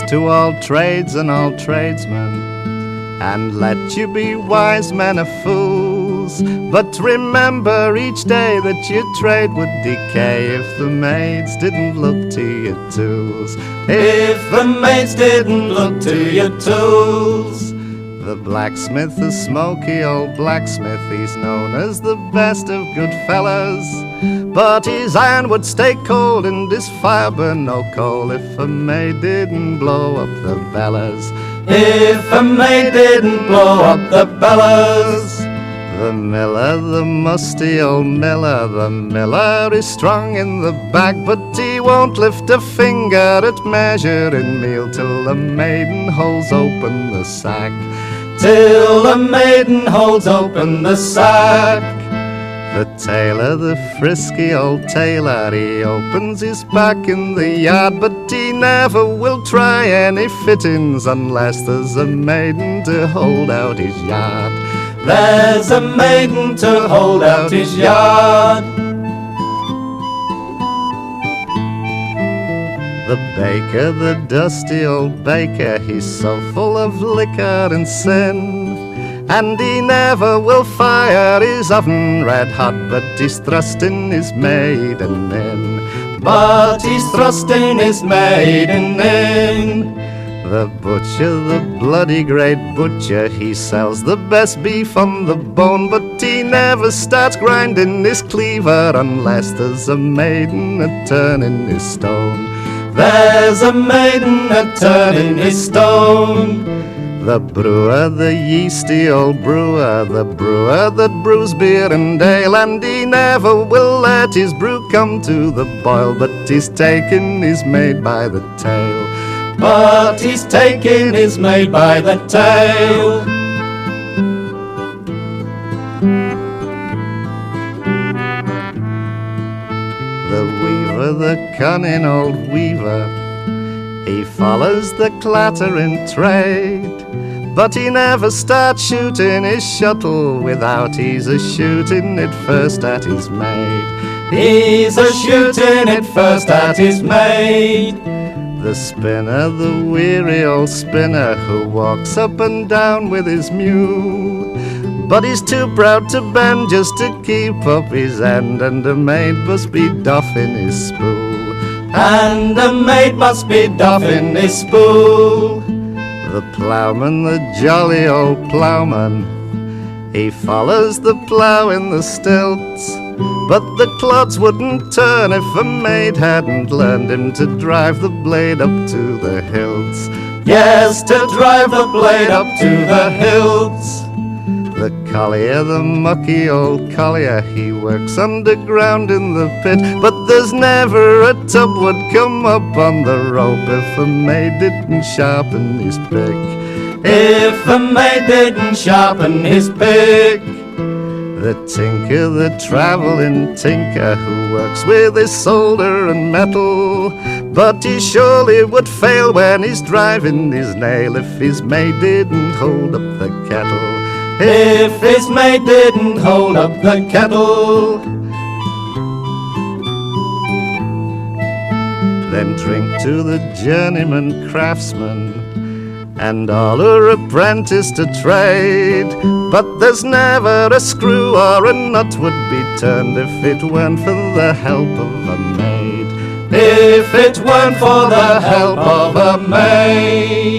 to all trades and all tradesmen, and let you be wise men or fools. But remember each day that your trade would decay if the maids didn't look to your tools. If the maids didn't look to your tools. The blacksmith, the smoky old blacksmith, he's known as the best of good fellas, but his iron would stay cold and his fire burn no coal if a maid didn't blow up the bellows. If a maid didn't blow up the bellows. The miller, the musty old miller, the miller is strong in the back, but he won't lift a finger at measuring meal till the maiden holds open the sack. Till the maiden holds open the sack. The tailor, the frisky old tailor, he opens his back in the yard, but he never will try any fittings unless there's a maiden to hold out his yard. There's a maiden to hold out his yard. The baker, the dusty old baker, he's so full of liquor and sin, and he never will fire his oven red hot, but he's thrusting his maiden in. But he's thrusting his maiden in. The butcher, the bloody great butcher, he sells the best beef on the bone, but he never starts grinding his cleaver unless there's a maiden a-turning his stone. There's a maiden a-turning his stone. The brewer, the yeasty old brewer, the brewer that brews beer and ale, and he never will let his brew come to the boil, but he's taken his maid by the tail. But he's taken his maid by the tail. The weaver, the cunning old weaver, he follows the clattering trade, but he never starts shooting his shuttle without he's a-shooting it first at his maid. He's a-shooting it first at his maid. The spinner, the weary old spinner, who walks up and down with his mule, but he's too proud to bend just to keep up his end, and a maid must be doffing his spool. And a maid must be doffing his spool. The ploughman, the jolly old ploughman, he follows the plough in the stilts, but the clods wouldn't turn if a maid hadn't learned him to drive the blade up to the hilts. Yes, to drive the blade up to the hilts. The collier, the mucky old collier, he works underground in the pit, but there's never a tub would come up on the rope if a maid didn't sharpen his pick. If a maid didn't sharpen his pick. The tinker, the travelling tinker, who works with his solder and metal, but he surely would fail when he's driving his nail if his maid didn't hold up the kettle. If his maid didn't hold up the kettle. Then drink to the journeyman craftsman and all are apprenticed to trade, but there's never a screw or a nut would be turned if it weren't for the help of a maid. If it weren't for the help of a maid.